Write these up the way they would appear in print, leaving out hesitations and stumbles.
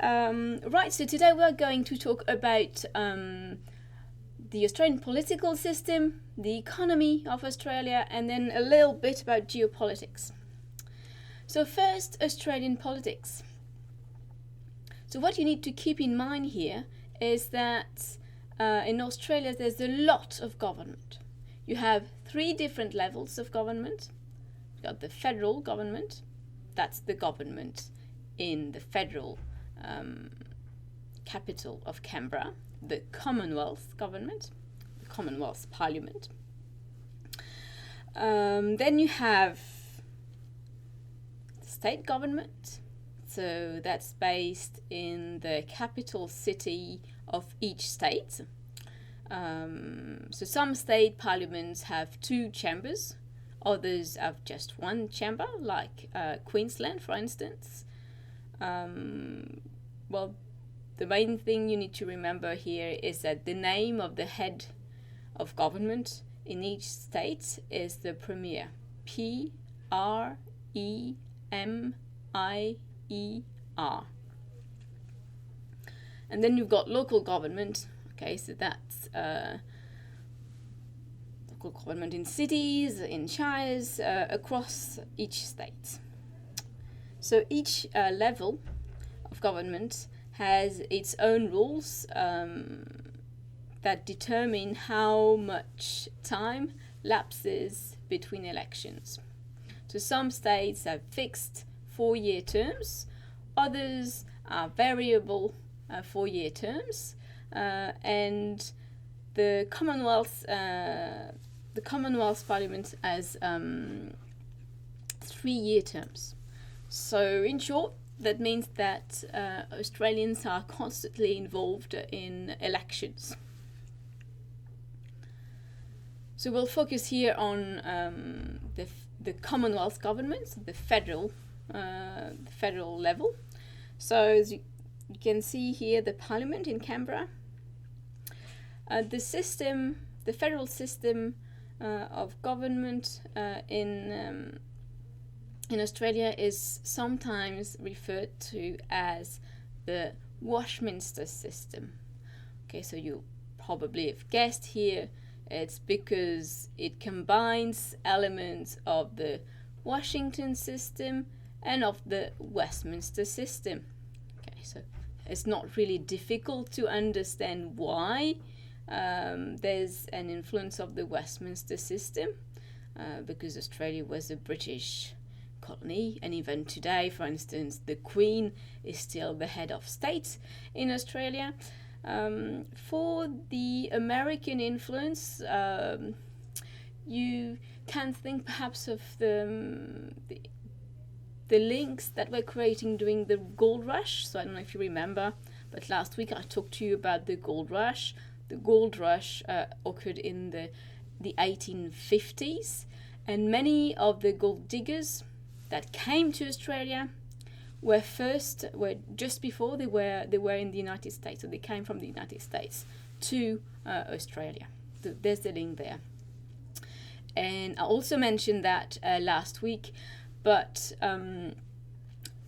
Right, so today we're going to talk about the Australian political system, the economy of Australia, and then a little bit about geopolitics. So first, Australian politics. So what you need to keep in mind here is that in Australia there's a lot of government. You have 3 different levels of government. You've got the federal government, that's the government in the federal capital of Canberra, the Commonwealth government, the Commonwealth Parliament. Then you have the state government, so that's based in the capital city of each state. So some state parliaments have 2 chambers, others have just 1 chamber, like Queensland, for instance. Well, the main thing you need to remember here is that the name of the head of government in each state is the Premier. Premier. And then you've got local government. Okay, so that's local government in cities, in shires, across each state. So each level of government has its own rules that determine how much time lapses between elections. So some states have fixed 4-year terms, others are variable 4-year terms, and the Commonwealth Parliament has 3-year terms. So in short, that means that Australians are constantly involved in elections. So we'll focus here on the Commonwealth government, the federal level. So as you can see here, the Parliament in Canberra. The federal system of government in Australia is sometimes referred to as the Westminster system. Okay, so you probably have guessed here, it's because it combines elements of the Washington system and of the Westminster system. Okay, so it's not really difficult to understand why there's an influence of the Westminster system, because Australia was a British colony, and even today, for instance, the Queen is still the head of state in Australia. For the American influence, you can think perhaps of the links that were creating during the gold rush. So I don't know if you remember, but last week I talked to you about the gold rush. The gold rush occurred in the 1850s, and many of the gold diggers that came to Australia were just before they were in the United States. So they came from the United States to Australia. There's the link there. And I also mentioned that last week, but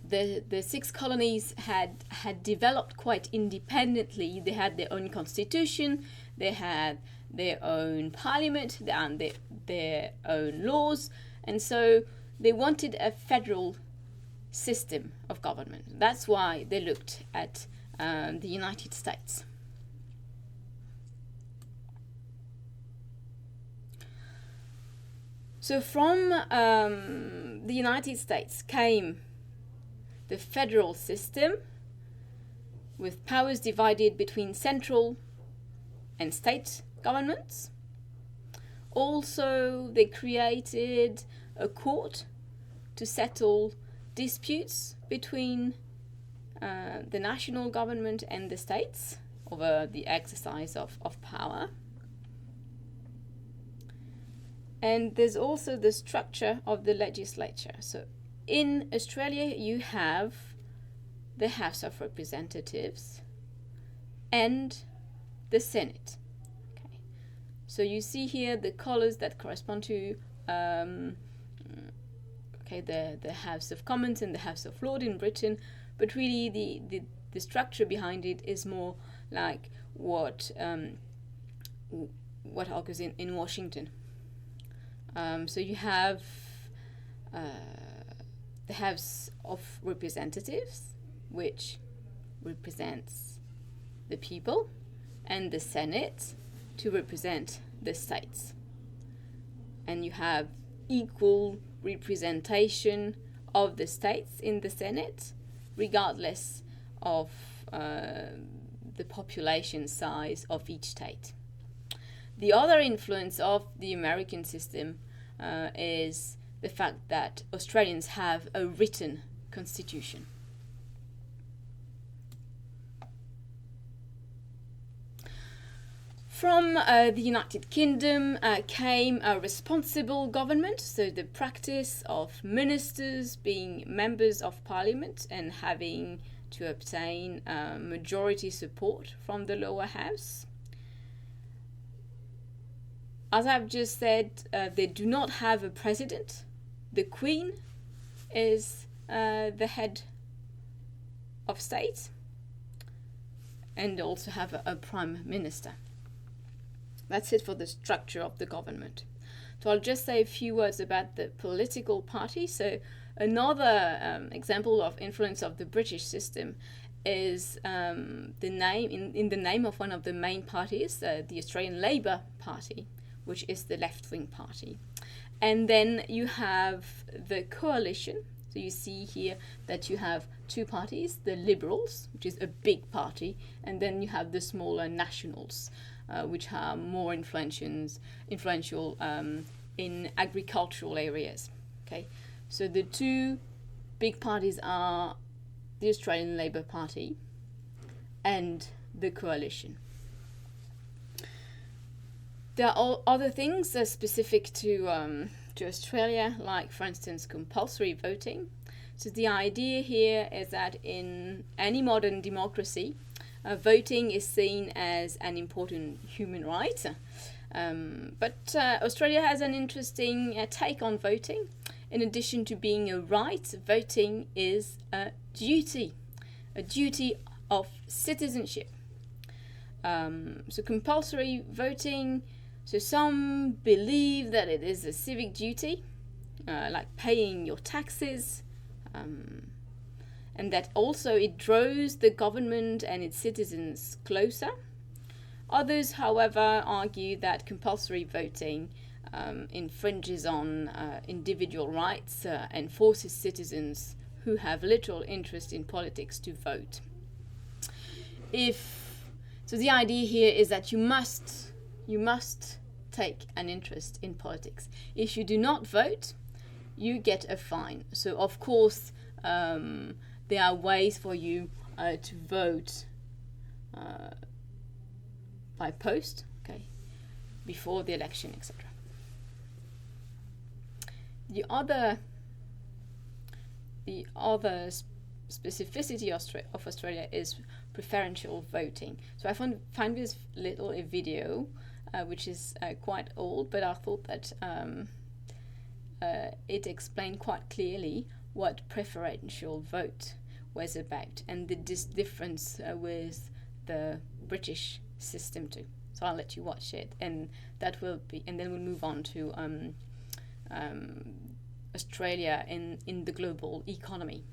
the 6 colonies had developed quite independently. They had their own constitution, they had their own parliament, and their own laws, and so they wanted a federal system of government. That's why they looked at the United States. So from the United States came the federal system, with powers divided between central and state governments. Also, they created a court to settle disputes between the national government and the states over the exercise of power. And there's also the structure of the legislature. So in Australia, you have the House of Representatives and the Senate. Okay. So you see here the colours that correspond to the House of Commons and the House of Lords in Britain, but really the structure behind it is more like what occurs in Washington. So you have the House of Representatives, which represents the people, and the Senate to represent the states. And you have equal representation of the states in the Senate, regardless of the population size of each state. The other influence of the American system is the fact that Australians have a written constitution. From the United Kingdom came a responsible government, so the practice of ministers being members of parliament and having to obtain majority support from the lower house. As I've just said, they do not have a president. The Queen is the head of state, and also have a prime minister. That's it for the structure of the government. So I'll just say a few words about the political party. So another example of influence of the British system is the name in the name of one of the main parties, the Australian Labor Party, which is the left-wing party. And then you have the coalition. So you see here that you have two parties, the Liberals, which is a big party, and then you have the smaller Nationals, which are more influential in agricultural areas. Okay, so the two big parties are the Australian Labor Party and the coalition. There are other things specific to Australia, like, for instance, compulsory voting. So the idea here is that in any modern democracy, voting is seen as an important human right. But Australia has an interesting take on voting. In addition to being a right, voting is a duty of citizenship. So compulsory voting, so some believe that it is a civic duty, like paying your taxes, and that also it draws the government and its citizens closer. Others, however, argue that compulsory voting infringes on individual rights and forces citizens who have little interest in politics to vote. So the idea here is that you must take an interest in politics. If you do not vote, you get a fine. So of course, there are ways for you to vote by post, okay, before the election, etc. The other specificity of Australia is preferential voting. So I found this little video, which is quite old, but I thought that it explained quite clearly what preferential vote was about and the difference with the British system too. So I'll let you watch it, and then we'll move on to Australia in the global economy.